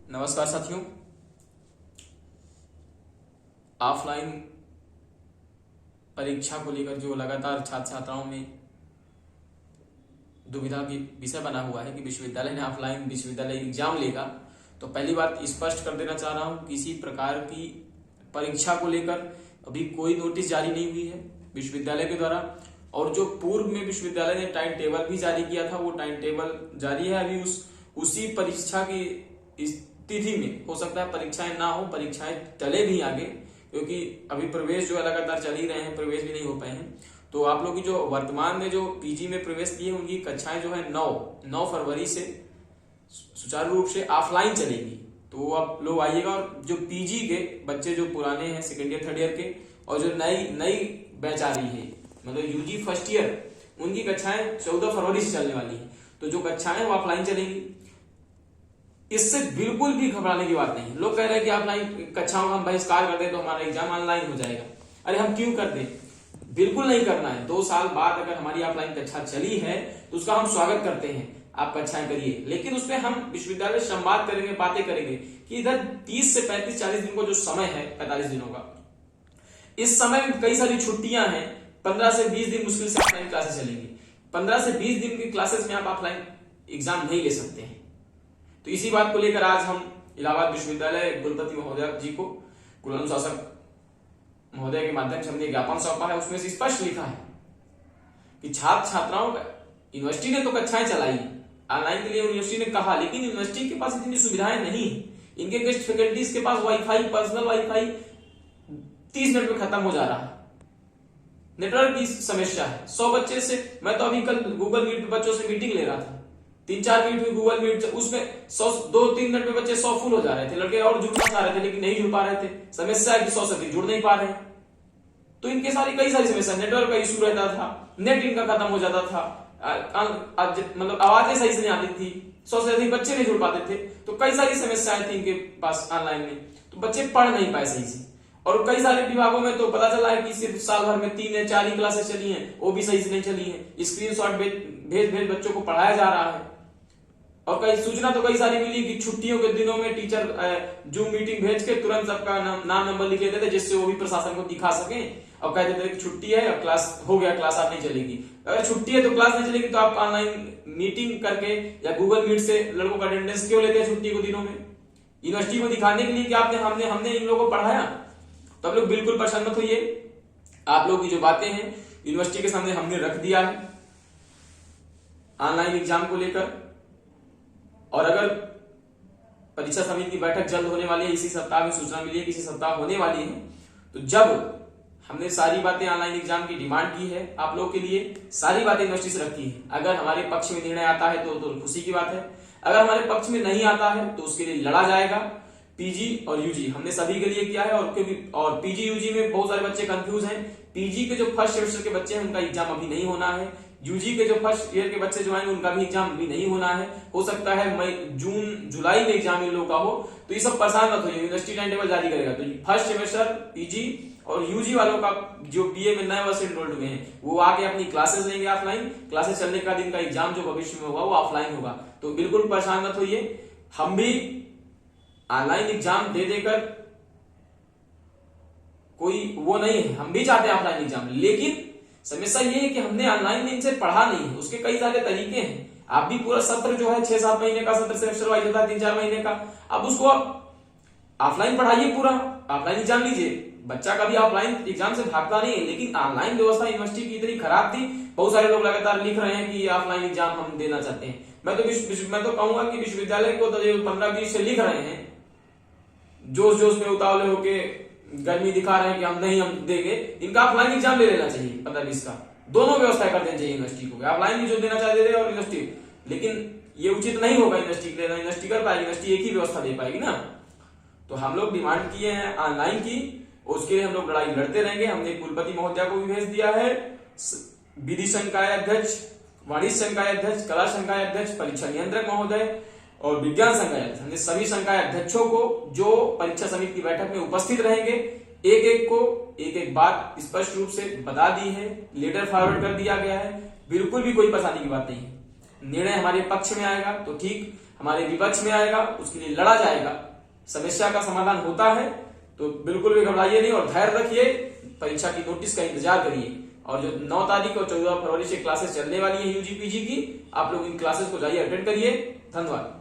नमस्कार साथियों। ऑफलाइन परीक्षा को लेकर जो लगातार छात्र छात्राओं में दुविधा की विषय बना हुआ है कि विश्वविद्यालय ने ऑफलाइन विश्वविद्यालय एग्जाम लेगा, तो पहली बात स्पष्ट कर देना चाह रहा हूं, किसी प्रकार की परीक्षा को लेकर अभी कोई नोटिस जारी नहीं हुई है विश्वविद्यालय के द्वारा। और जो पूर्व में विश्वविद्यालय ने टाइम टेबल भी जारी किया था, वो टाइम टेबल जारी है। अभी उसी परीक्षा की तिथि में हो सकता है परीक्षाएं ना हो, परीक्षाएं टले भी आगे, क्योंकि अभी प्रवेश जो है लगातार चल ही रहे हैं, प्रवेश भी नहीं हो पाए हैं। तो आप लोग की जो वर्तमान में जो पीजी में प्रवेश लिए उनकी कक्षाएं जो है 9 फरवरी से सुचारू रूप से ऑफलाइन चलेगी। तो आप लोग आइएगा। और जो पीजी के बच्चे जो पुराने हैं सेकेंड ईयर थर्ड ईयर के, और जो नई बैच आ रही है मतलब यूजी फर्स्ट ईयर, उनकी कक्षाएं 14 फरवरी से चलने वाली है। तो जो कक्षाएं वो ऑफलाइन चलेंगी, इससे बिल्कुल भी घबराने की बात नहीं। लोग कह रहे हैं कि ऑफलाइन कक्षाओं का हम बहिष्कार कर दें तो हमारा एग्जाम ऑनलाइन हो जाएगा। अरे हम क्यों कर दें? बिल्कुल नहीं करना है। 2 साल बाद अगर हमारी ऑफलाइन कक्षा चली है तो उसका हम स्वागत करते हैं, आप कक्षाएं करिए। लेकिन उसमें हम विश्वविद्यालय संवाद करेंगे, बातें करेंगे कि इधर 30 से 35-40 दिन को जो समय है, 45 दिनों का, इस समय में कई सारी छुट्टियां हैं। 15 से 20 दिन मुश्किल से ऑफलाइन क्लासेस चलेंगी। 15 से 20 दिन की क्लासेस में आप ऑफलाइन एग्जाम नहीं ले सकते हैं। तो इसी बात को लेकर आज हम इलाहाबाद विश्वविद्यालय कुलपति महोदय जी को, कुल अनुशासक महोदय के माध्यम से हमने ज्ञापन सौंपा है। उसमें से स्पष्ट लिखा है कि छात्र छात्राओं का, यूनिवर्सिटी ने तो कक्षाएं चलाई ऑनलाइन के लिए, यूनिवर्सिटी ने कहा, लेकिन यूनिवर्सिटी के पास इतनी सुविधाएं नहीं है। इनके गेस्ट फैकल्टीज के पास वाईफाई, पर्सनल वाईफाई 30 मिनट में खत्म हो जा रहा है। नेटवर्क की समस्या है। 100 बच्चे से, मैं तो अभी कल गूगल मीट पे बच्चों से मीटिंग ले रहा था, 3-4 मिनट में गूगल मीट, उसमें 2-3 मिनट में बच्चे 100 फुल हो जा रहे थे। लड़के और जुड़ना चाह रहे थे लेकिन नहीं जुड़ पा रहे थे। समस्या है कि 100 से अधिक जुड़ नहीं पा रहे। तो इनके कई सारी समस्या, नेटवर्क का इशू रहता था, नेट इनका खत्म हो जाता था, मतलब आवाजें सही से नहीं आती थी, 100 से अधिक बच्चे नहीं जुड़ पाते थे। तो कई सारी समस्याएं थी इनके पास ऑनलाइन में, तो बच्चे पढ़ नहीं पाए सही से। और कई सारे विभागों में तो पता चला है कि सिर्फ साल भर में 3 या 4 ही क्लासेस चली हैं, वो भी सही से नहीं चली हैं। स्क्रीनशॉट भेज बच्चों को पढ़ाया जा रहा है। और कई सूचना तो कई सारी मिली कि छुट्टियों के दिनों में टीचर जूम मीटिंग भेज के तुरंत सबका नाम नंबर लिख लेते थे, जिससे वो भी प्रशासन को दिखा सके और कह देते थे कि छुट्टी है, अब क्लास हो गया, क्लास आप नहीं चलेगी। अगर छुट्टी है तो क्लास नहीं चलेगी, तो आप ऑनलाइन मीटिंग करके या गूगल मीट से लड़कों का अटेंडेंस क्यों लेते हैं छुट्टी के दिनों में? यूनिवर्सिटी को दिखाने के लिए कि हमने इन लोगों को पढ़ाया। तो आप लोग बिल्कुल परेशान मत होइए। आप लोग की जो बातें हैं यूनिवर्सिटी के सामने हमने रख दिया है ऑनलाइन एग्जाम को लेकर। और अगर परीक्षा समिति की बैठक जल्द होने वाली है, इसी सप्ताह में सूचना मिली है कि इसी सप्ताह होने वाली है, तो जब हमने सारी बातें ऑनलाइन एग्जाम की डिमांड की है, आप लोग के लिए सारी बातें यूनिवर्सिटी से रखी है। अगर हमारे पक्ष में निर्णय आता है तो खुशी की बात है। अगर हमारे पक्ष में नहीं आता है तो उसके लिए लड़ा जाएगा। पीजी और यूजी हमने सभी के लिए किया है। और पीजी यूजी में बहुत सारे बच्चे कंफ्यूज हैं। पीजी के जो फर्स्ट सेमेस्टर के बच्चे हैं उनका एग्जाम अभी नहीं होना है। यूजी के जो फर्स्ट ईयर के बच्चे जो आएंगे उनका भी एग्जाम अभी नहीं होना है। हो सकता है मई, जून, जुलाई में एग्जाम इन लोगों का हो। तो ये सब परेशान मत होइए, यूनिवर्सिटी टाइम टेबल जारी करेगा। तो फर्स्ट सेमेस्टर पीजी और यूजी वालों का जो बीए में नए वर्ष एनरोल्ड हुए हैं वो आके अपनी क्लासेस लेंगे ऑफलाइन। क्लासेस चलने का दिन का एग्जाम जो भविष्य में होगा वो ऑफलाइन होगा। तो बिल्कुल परेशान मत होइए। हम भी ऑनलाइन एग्जाम दे देकर कोई वो नहीं है, हम भी चाहते हैं ऑफलाइन एग्जाम, लेकिन समस्या ये है कि हमने ऑनलाइन में इनसे पढ़ा नहीं है। उसके कई सारे तरीके हैं। आप भी पूरा सत्र जो है 6-7 महीने का सत्र सेमेस्टर वाइज होता है, 3-4 महीने का, अब उसको ऑफलाइन पढ़ाइए, पूरा ऑफलाइन एग्जाम लीजिए। बच्चा कभी ऑफलाइन एग्जाम से भागता नहीं है, लेकिन ऑनलाइन व्यवस्था यूनिवर्सिटी की इतनी खराब थी। बहुत सारे लोग लगातार लिख रहे हैं कि ऑफलाइन एग्जाम हम देना चाहते हैं। मैं तो कहूंगा कि विश्वविद्यालय को तो 15-20 से लिख रहे हैं, जोश में उतावले होके गर्मी दिखा रहे हैं कि हम देंगे, इनका ऑफलाइन एग्जाम ले लेना चाहिए 15-20 का। दोनों व्यवस्था कर देनी चाहिए यूनिवर्सिटी को, ऑफलाइन भी जो देना चाहते थे और यूनिवर्सिटी। लेकिन ये उचित नहीं होगा यूनिवर्सिटी के लिए, यूनिवर्सिटी कर पाएगी, यूनिवर्सिटी एक ही व्यवस्था दे पाएगी ना। तो हम लोग डिमांड किए हैं ऑनलाइन की, उसके लिए हम लोग लड़ाई लड़ते रहेंगे। हमने कुलपति महोदया को भी भेज दिया है, विधि संकाय अध्यक्ष, वाणिज्य संकाय अध्यक्ष, कला संकाय अध्यक्ष, परीक्षा नियंत्रक महोदय और विज्ञान संकाय अध्यक्ष, हमने सभी संकाय अध्यक्षों को जो परीक्षा समिति की बैठक में उपस्थित रहेंगे, एक एक बात स्पष्ट रूप से बता दी है, लेटर फॉरवर्ड कर दिया गया है। बिल्कुल भी कोई परेशानी की बात नहीं है। निर्णय हमारे पक्ष में आएगा तो ठीक, हमारे विपक्ष में आएगा, उसके लिए लड़ा जाएगा, समस्या का समाधान होता है। तो बिल्कुल भी घबराइए नहीं और धैर्य रखिए, परीक्षा की नोटिस का इंतजार करिए। और जो 9 तारीख और 14 फरवरी से क्लासेस चलने वाली है यूजी पीजी की, आप लोग इन क्लासेस को जाइए, अटेंड करिए। धन्यवाद।